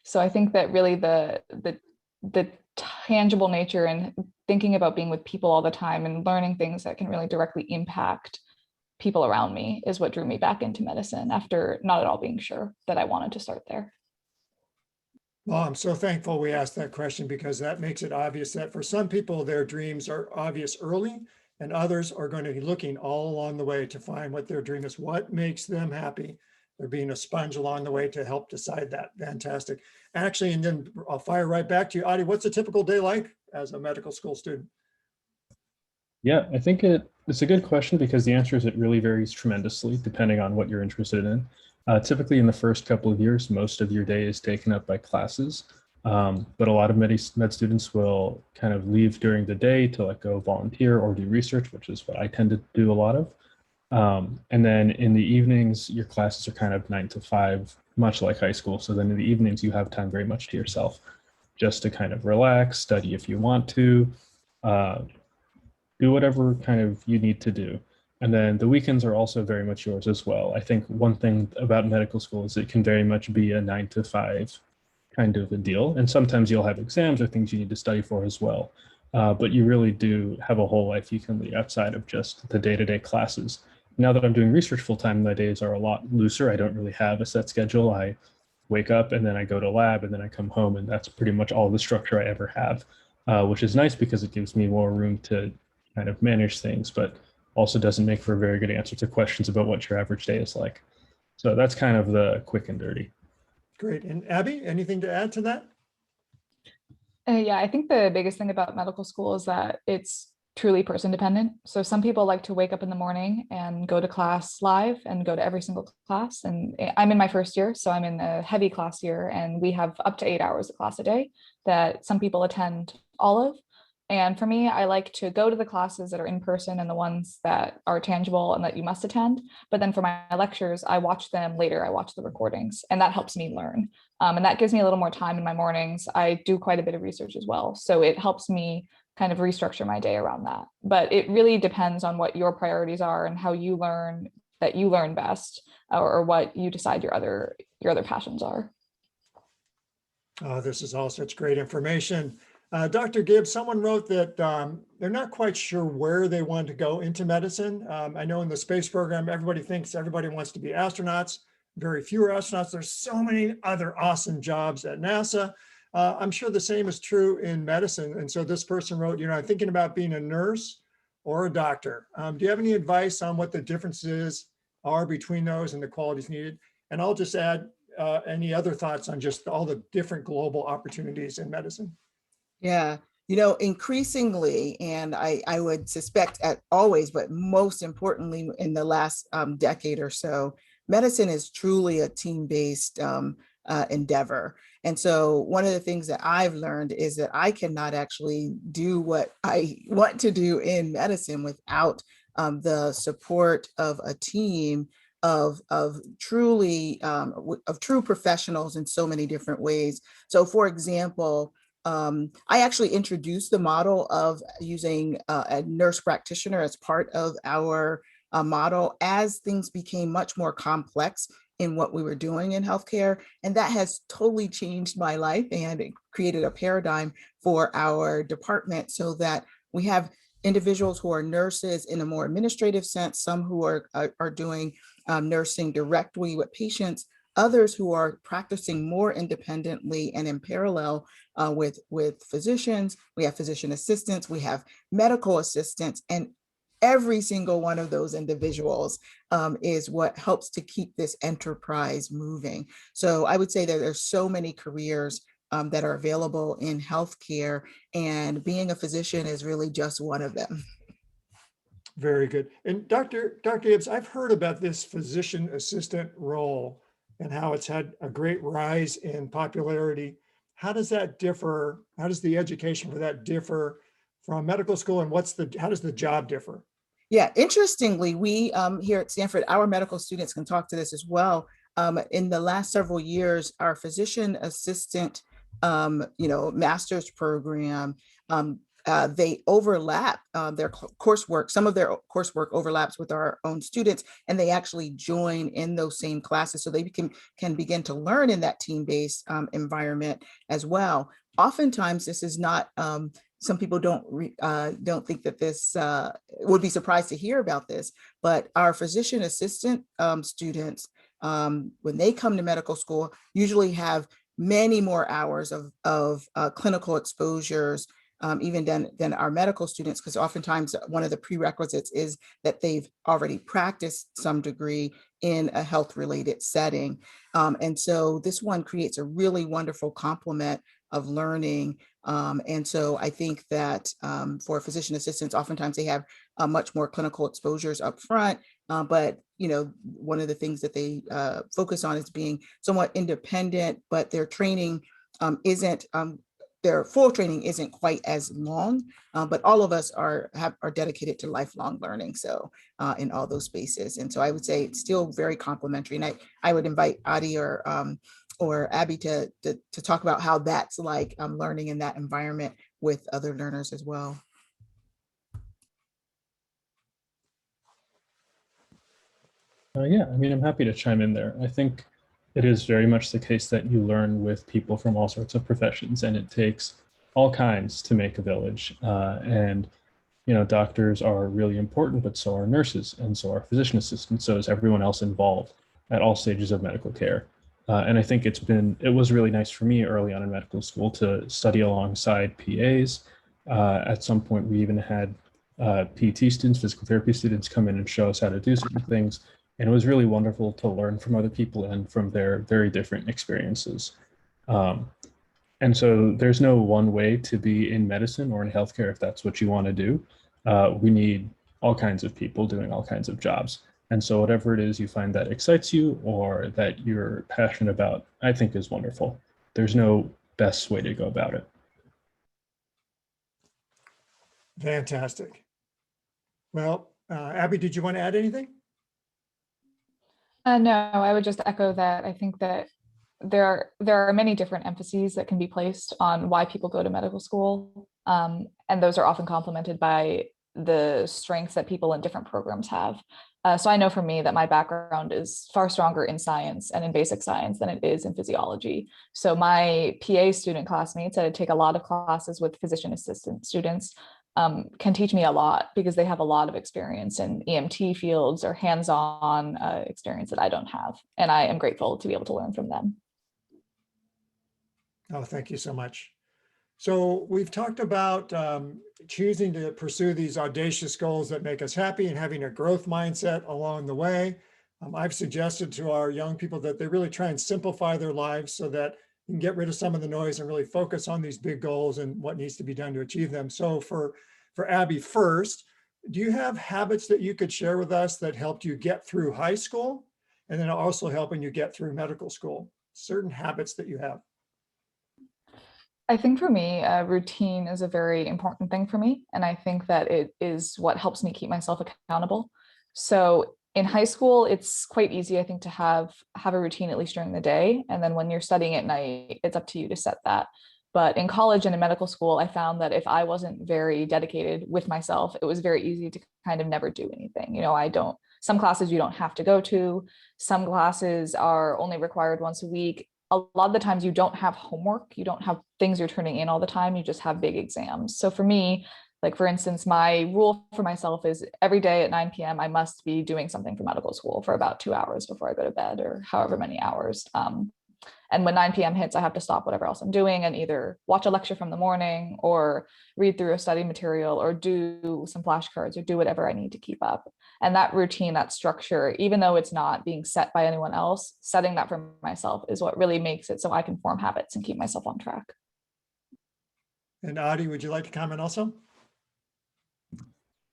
Speaker 3: So I think that really the tangible nature and thinking about being with people all the time and learning things that can really directly impact people around me is what drew me back into medicine, after not at all being sure that I wanted to start there.
Speaker 1: Well, I'm so thankful we asked that question, because that makes it obvious that for some people, their dreams are obvious early, and others are going to be looking all along the way to find what their dream is, what makes them happy. They're being a sponge along the way to help decide that. Fantastic. Actually, and then I'll fire right back to you, Adi. What's a typical day like as a medical school student?
Speaker 4: Yeah, I think it's a good question, because the answer is it really varies tremendously depending on what you're interested in. Typically in the first couple of years, most of your day is taken up by classes, but a lot of med students will kind of leave during the day to go volunteer or do research, which is what I tend to do a lot of. And then in the evenings, your classes are kind of 9 to 5, much like high school. So then in the evenings, you have time very much to yourself, just to kind of relax, study if you want to, do whatever kind of you need to do. And then the weekends are also very much yours as well. I think one thing about medical school is it can very much be a 9 to 5 kind of a deal. And sometimes you'll have exams or things you need to study for as well. But you really do have a whole life you can lead outside of just the day-to-day classes. Now that I'm doing research full-time, my days are a lot looser. I don't really have a set schedule. I wake up and then I go to lab and then I come home, and that's pretty much all the structure I ever have, which is nice because it gives me more room to kind of manage things, but also doesn't make for a very good answer to questions about what your average day is like. So that's kind of the quick and dirty.
Speaker 1: Great. And Abby, anything to add to that?
Speaker 3: Yeah, I think the biggest thing about medical school is that it's truly person dependent. So some people like to wake up in the morning and go to class live and go to every single class. And I'm in my first year, so I'm in a heavy class year, and we have up to 8 hours of class a day that some people attend all of. And for me, I like to go to the classes that are in person and the ones that are tangible and that you must attend. But then for my lectures, I watch them later. I watch the recordings, and that helps me learn. And that gives me a little more time in my mornings. I do quite a bit of research as well. So it helps me kind of restructure my day around that. But it really depends on what your priorities are and how you learn that you learn best, or what you decide your other passions are.
Speaker 1: This is all such great information. Dr. Gibbs, someone wrote that they're not quite sure where they want to go into medicine. I know in the space program, everybody thinks everybody wants to be astronauts. Very few are astronauts. There's so many other awesome jobs at NASA. I'm sure the same is true in medicine. And so this person wrote, I'm thinking about being a nurse or a doctor. Do you have any advice on what the differences are between those and the qualities needed? And I'll just add any other thoughts on just all the different global opportunities in medicine.
Speaker 2: Yeah, increasingly, and I would suspect at always, but most importantly in the last decade or so, medicine is truly a team-based endeavor. And so one of the things that I've learned is that I cannot actually do what I want to do in medicine without the support of a team of truly of true professionals in so many different ways. So for example, I actually introduced the model of using a nurse practitioner as part of our model as things became much more complex in what we were doing in healthcare. And that has totally changed my life, and it created a paradigm for our department so that we have individuals who are nurses in a more administrative sense, some who are doing nursing directly with patients, others who are practicing more independently and in parallel with physicians. We have physician assistants, we have medical assistants, and every single one of those individuals is what helps to keep this enterprise moving. So I would say that there's so many careers that are available in healthcare, and being a physician is really just one of them.
Speaker 1: Very good. And Dr. Gibbs, I've heard about this physician assistant role and how it's had a great rise in popularity. How does that differ? How does the education for that differ from medical school, and how does the job differ?
Speaker 2: Yeah, interestingly, we here at Stanford, our medical students can talk to this as well. In the last several years, our physician assistant, master's program, they overlap their coursework. Some of their coursework overlaps with our own students, and they actually join in those same classes, so they can begin to learn in that team-based environment as well. Oftentimes, this is not. Some people don't think that this would be surprised to hear about this, but our physician assistant students, when they come to medical school, usually have many more hours of clinical exposures even than our medical students, because oftentimes one of the prerequisites is that they've already practiced some degree in a health-related setting. And so this one creates a really wonderful complement of learning. And so I think that for physician assistants, oftentimes they have much more clinical exposures up front. But one of the things that they focus on is being somewhat independent, but their training isn't their full training isn't quite as long, but all of us are dedicated to lifelong learning. So in all those spaces. And so I would say it's still very complementary. And I would invite Adi or Abby to talk about how that's like learning in that environment with other learners as well.
Speaker 4: Yeah, I'm happy to chime in there. I think it is very much the case that you learn with people from all sorts of professions, and it takes all kinds to make a village. And doctors are really important, but so are nurses, and so are physician assistants, so is everyone else involved at all stages of medical care. And I think it was really nice for me early on in medical school to study alongside PAs. At some point, we even had PT students, physical therapy students, come in and show us how to do certain things. And it was really wonderful to learn from other people and from their very different experiences. And so there's no one way to be in medicine or in healthcare if that's what you want to do. We need all kinds of people doing all kinds of jobs. And so whatever it is you find that excites you or that you're passionate about, I think is wonderful. There's no best way to go about it.
Speaker 1: Fantastic. Well, Abby, did you want to add anything?
Speaker 3: No, I would just echo that. I think that there are many different emphases that can be placed on why people go to medical school. And those are often complemented by the strengths that people in different programs have. So I know for me that my background is far stronger in science and in basic science than it is in physiology. So my PA student classmates, I take a lot of classes with physician assistant students, can teach me a lot because they have a lot of experience in EMT fields or hands-on experience that I don't have. And I am grateful to be able to learn from them.
Speaker 1: Oh, thank you so much. So we've talked about choosing to pursue these audacious goals that make us happy and having a growth mindset along the way. I've suggested to our young people that they really try and simplify their lives so that you can get rid of some of the noise and really focus on these big goals and what needs to be done to achieve them. So for Abby first, do you have habits that you could share with us that helped you get through high school and then also helping you get through medical school? Certain habits that you have.
Speaker 3: I think for me, routine is a very important thing for me. And I think that it is what helps me keep myself accountable. So in high school, it's quite easy, I think, to have a routine, at least during the day. And then when you're studying at night, it's up to you to set that. But in college and in medical school, I found that if I wasn't very dedicated with myself, it was very easy to kind of never do anything. You know, some classes you don't have to go to. Some classes are only required once a week. A lot of the times you don't have homework, you don't have things you're turning in all the time, you just have big exams. So for me, like for instance, my rule for myself is every day at 9 p.m. I must be doing something for medical school for about 2 hours before I go to bed, or however many hours. And when 9 p.m. hits, I have to stop whatever else I'm doing and either watch a lecture from the morning or read through a study material or do some flashcards or do whatever I need to keep up. And that routine, that structure, even though it's not being set by anyone else, setting that for myself is what really makes it so I can form habits and keep myself on track.
Speaker 1: And Adi, would you like to comment also?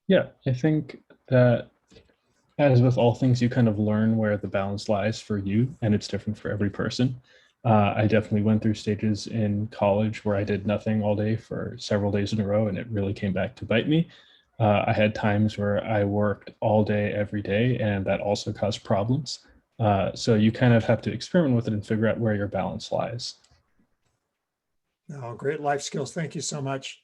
Speaker 4: Yeah, I think that as with all things, you kind of learn where the balance lies for you, and it's different for every person. I definitely went through stages in college where I did nothing all day for several days in a row, and it really came back to bite me. I had times where I worked all day, every day, and that also caused problems. So you kind of have to experiment with it and figure out where your balance lies.
Speaker 1: Oh, great life skills. Thank you so much.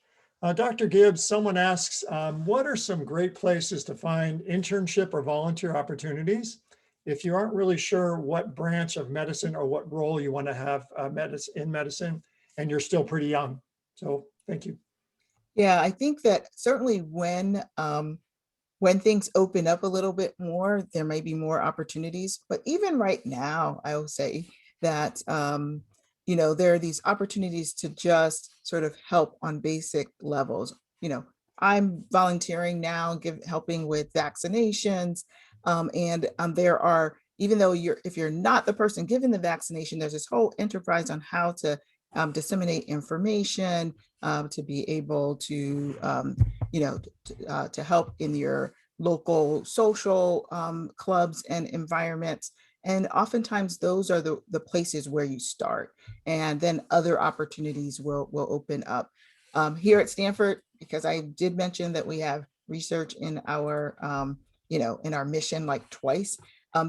Speaker 1: Dr. Gibbs, someone asks, what are some great places to find internship or volunteer opportunities if you aren't really sure what branch of medicine or what role you want to have in medicine and you're still pretty young? So thank you.
Speaker 2: Yeah, I think that certainly when things open up a little bit more, there may be more opportunities. But even right now, I will say that there are these opportunities to just sort of help on basic levels. I'm volunteering now, helping with vaccinations, and there are, even though if you're not the person given the vaccination, there's this whole enterprise on how to disseminate information, to be able to to help in your local social clubs and environments. And oftentimes those are the places where you start, and then other opportunities will open up. Here at Stanford, because I did mention that we have research in our in our mission like twice.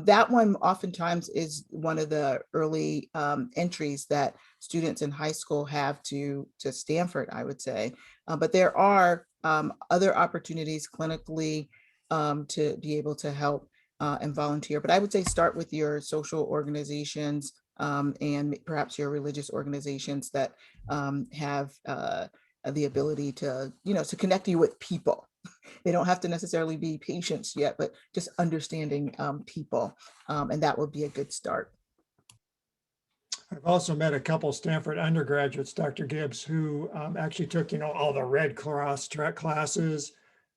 Speaker 2: That one oftentimes is one of the early entries that students in high school have to Stanford, I would say. But there are other opportunities clinically to be able to help and volunteer. But I would say start with your social organizations and perhaps your religious organizations that have the ability to, to connect you with people. They don't have to necessarily be patients yet, but just understanding people. And that would be a good start.
Speaker 1: I've also met a couple Stanford undergraduates, Dr. Gibbs, who actually took, all the Red Cross classes.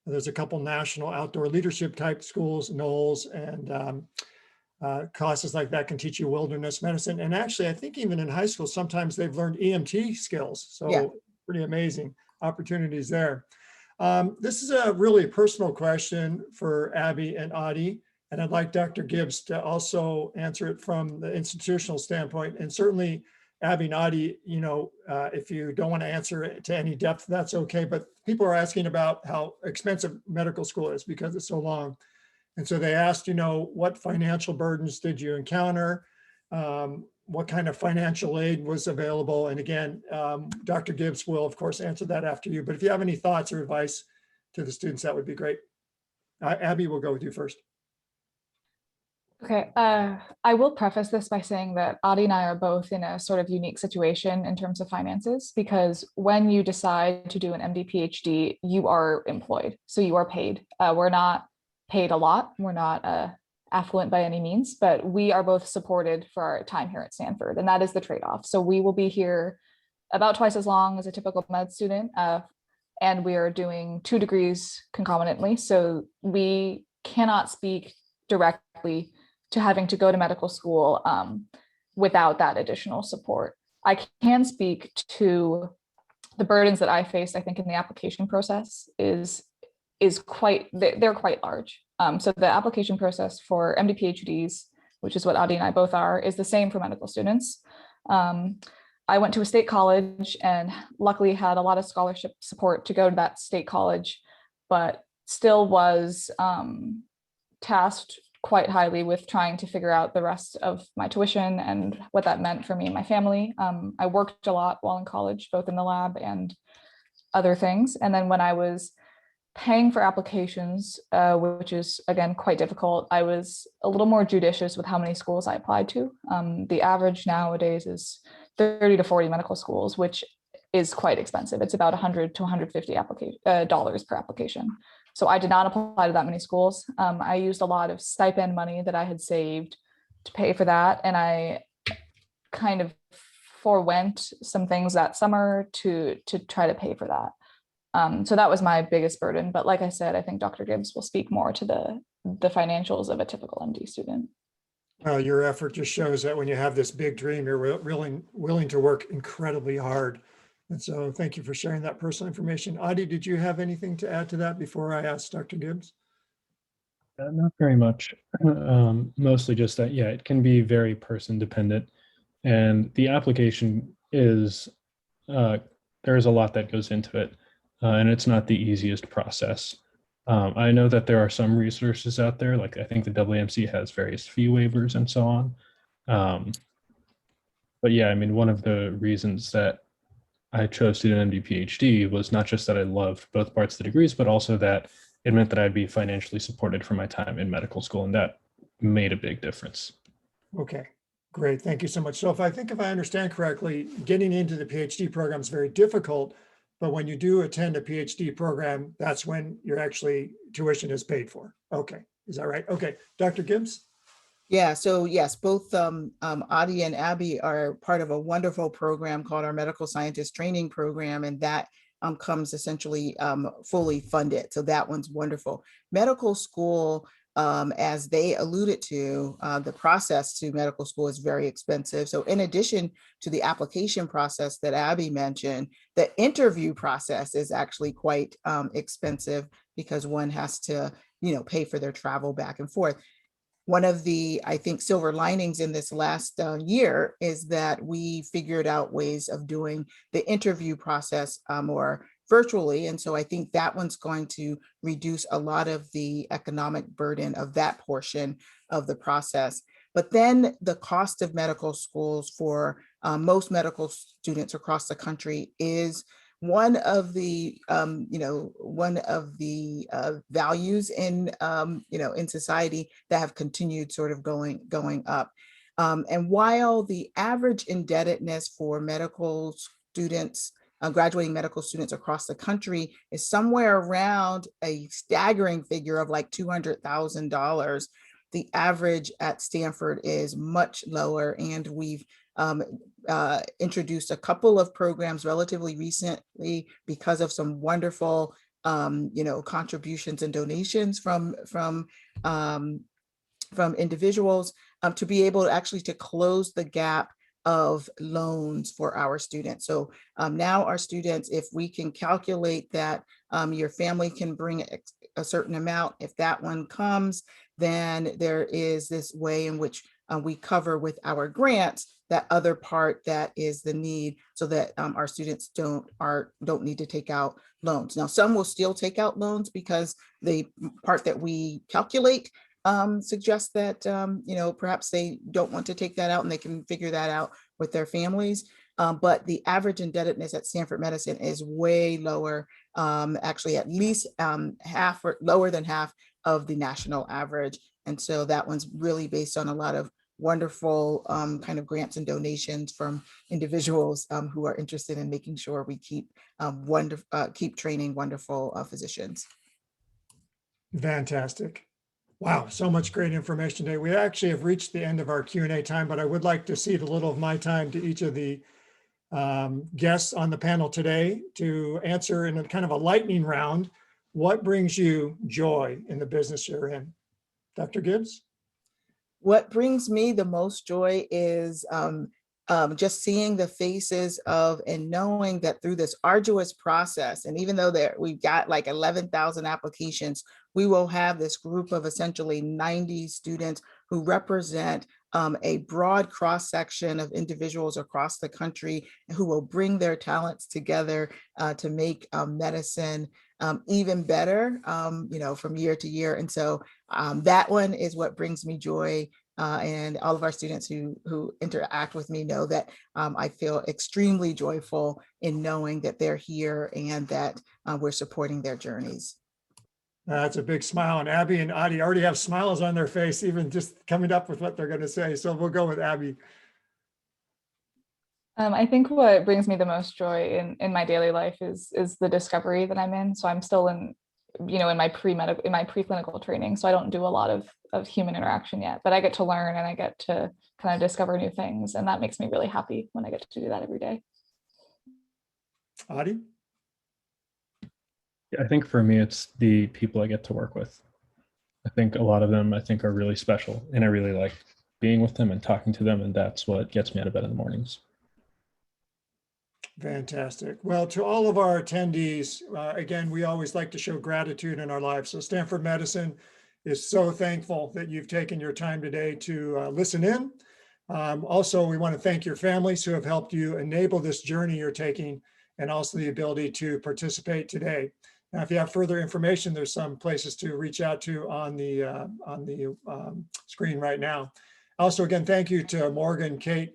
Speaker 1: There's a couple national outdoor leadership type schools, Knowles, and classes like that can teach you wilderness medicine. And actually, I think even in high school, sometimes they've learned EMT skills. So yeah. Pretty amazing opportunities there. This is a really personal question for Abby and Adi, and I'd like Dr. Gibbs to also answer it from the institutional standpoint. And certainly, Abby and Adi, if you don't want to answer it to any depth, that's okay. But people are asking about how expensive medical school is because it's so long. And so they asked, what financial burdens did you encounter? What kind of financial aid was available? And again, Dr. Gibbs will, of course, answer that after you. But if you have any thoughts or advice to the students, that would be great. Abby, we'll go with you first.
Speaker 3: Okay, I will preface this by saying that Adi and I are both in a sort of unique situation in terms of finances, because when you decide to do an MD-PhD, you are employed, so you are paid. We're not paid a lot. We're not affluent by any means, but we are both supported for our time here at Stanford, and that is the trade-off. So we will be here about twice as long as a typical med student, and we are doing 2 degrees concomitantly. So we cannot speak directly to having to go to medical school without that additional support. I can speak to the burdens that I faced, I think, in the application process they're quite large. So the application process for MD-PhDs, which is what Adi and I both are, is the same for medical students. I went to a state college and luckily had a lot of scholarship support to go to that state college, but still was tasked quite highly with trying to figure out the rest of my tuition and what that meant for me and my family. I worked a lot while in college, both in the lab and other things. And then when I was paying for applications, which is, again, quite difficult, I was a little more judicious with how many schools I applied to. The average nowadays is 30 to 40 medical schools, which is quite expensive. It's about $100 to $150 dollars per application. So I did not apply to that many schools. I used a lot of stipend money that I had saved to pay for that. And I kind of forewent some things that summer to try to pay for that. So that was my biggest burden. But like I said, I think Dr. Gibbs will speak more to the financials of a typical MD student.
Speaker 1: Well, your effort just shows that when you have this big dream, you're really willing to work incredibly hard. And so thank you for sharing that personal information. Adi, did you have anything to add to that before I ask Dr. Gibbs?
Speaker 4: Not very much. Mostly just that, yeah, it can be very person dependent. And the application is, there's a lot that goes into it. And it's not the easiest process. I know that there are some resources out there, like I think the WMC has various fee waivers and so on. But yeah, I mean, one of the reasons that I chose to do an MD-PhD was not just that I loved both parts of the degrees, but also that it meant that I'd be financially supported for my time in medical school, and that made a big difference.
Speaker 1: Okay, great. Thank you so much. So if I understand correctly, getting into the PhD program is very difficult, but when you do attend a PhD program, that's when your actually tuition is paid for. Okay, is that right? Okay, Dr. Gibbs?
Speaker 2: Yeah, so yes, both Adi and Abby are part of a wonderful program called our Medical Scientist Training Program, and that comes essentially fully funded. So that one's wonderful. Medical school, as they alluded to, the process to medical school is very expensive. So in addition to the application process that Abby mentioned, the interview process is actually quite expensive because one has to, pay for their travel back and forth. One of the, I think, silver linings in this last year is that we figured out ways of doing the interview process more virtually. And so I think that one's going to reduce a lot of the economic burden of that portion of the process. But then the cost of medical schools for most medical students across the country is one of the values in in society that have continued sort of going up. And while the average indebtedness for medical students, graduating medical students across the country is somewhere around a staggering figure of like $200,000, the average at Stanford is much lower, and we've introduced a couple of programs relatively recently because of some wonderful, contributions and donations from individuals to be able to actually to close the gap of loans for our students. So now our students, if we can calculate that your family can bring a certain amount, if that one comes, then there is this way in which we cover with our grants that other part that is the need, so that our students don't need to take out loans. Now, some will still take out loans because the part that we calculate suggests that perhaps they don't want to take that out and they can figure that out with their families. But the average indebtedness at Stanford Medicine is way lower, actually at least half or lower than half of the national average. And so that one's really based on a lot of wonderful kind of grants and donations from individuals who are interested in making sure we keep training wonderful physicians.
Speaker 1: Fantastic. Wow, so much great information today. We actually have reached the end of our Q&A time, but I would like to cede a little of my time to each of the guests on the panel today to answer in a kind of a lightning round. What brings you joy in the business you're in? Dr. Gibbs?
Speaker 2: What brings me the most joy is just seeing the faces of and knowing that through this arduous process, and even though we've got like 11,000 applications, we will have this group of essentially 90 students who represent a broad cross-section of individuals across the country who will bring their talents together to make medicine even better, from year to year. And so that one is what brings me joy. And all of our students who interact with me know that I feel extremely joyful in knowing that they're here and that we're supporting their journeys.
Speaker 1: That's a big smile. And Abby and Adi already have smiles on their face, even just coming up with what they're going to say. So we'll go with Abby.
Speaker 3: I think what brings me the most joy in my daily life is the discovery that I'm in. So I'm still in my preclinical training. So I don't do a lot of human interaction yet, but I get to learn and I get to kind of discover new things. And that makes me really happy when I get to do that every day.
Speaker 1: Adi?
Speaker 4: I think for me, it's the people I get to work with. I think a lot of them, are really special, and I really like being with them and talking to them. And that's what gets me out of bed in the mornings.
Speaker 1: Fantastic. Well, to all of our attendees, again, we always like to show gratitude in our lives. So Stanford Medicine is so thankful that you've taken your time today to listen in. Also, we want to thank your families who have helped you enable this journey you're taking, and also the ability to participate today. Now, if you have further information, there's some places to reach out to on the screen right now. Also, again, thank you to Morgan, Kate,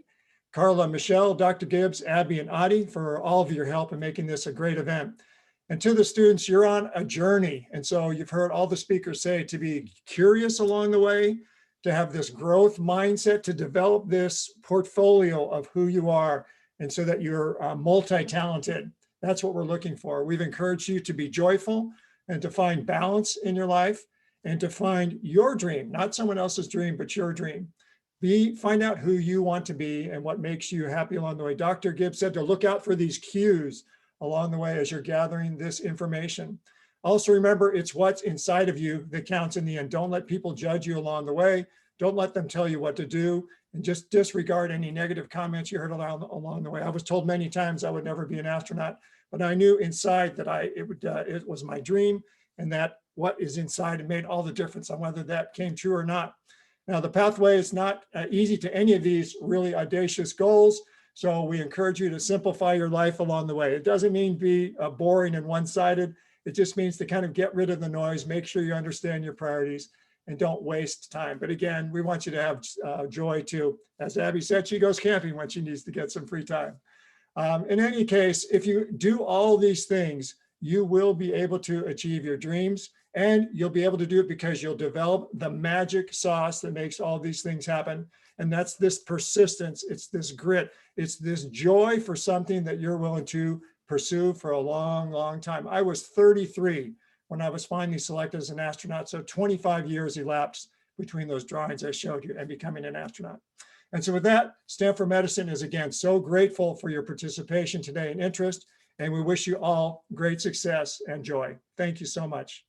Speaker 1: Carla, Michelle, Dr. Gibbs, Abby, and Adi for all of your help in making this a great event. And to the students, you're on a journey. And so you've heard all the speakers say to be curious along the way, to have this growth mindset, to develop this portfolio of who you are, and so that you're multi-talented. That's what we're looking for. We've encouraged you to be joyful and to find balance in your life and to find your dream, not someone else's dream, but your dream. Find out who you want to be and what makes you happy along the way. Dr. Gibbs said to look out for these cues along the way as you're gathering this information. Also remember, it's what's inside of you that counts in the end. Don't let people judge you along the way. Don't let them tell you what to do, and just disregard any negative comments you heard along the way. I was told many times I would never be an astronaut, but I knew inside that it was my dream, and that what is inside, it made all the difference on whether that came true or not. Now, the pathway is not easy to any of these really audacious goals. So we encourage you to simplify your life along the way. It doesn't mean be boring and one-sided. It just means to kind of get rid of the noise, make sure you understand your priorities, and don't waste time. But again, we want you to have joy too. As Abby said, she goes camping when she needs to get some free time. In any case, if you do all these things, you will be able to achieve your dreams, and you'll be able to do it because you'll develop the magic sauce that makes all these things happen. And that's this persistence, it's this grit, it's this joy for something that you're willing to pursue for a long, long time. I was 33 when I was finally selected as an astronaut. So 25 years elapsed between those drawings I showed you and becoming an astronaut. And so with that, Stanford Medicine is again so grateful for your participation today and interest, and we wish you all great success and joy. Thank you so much.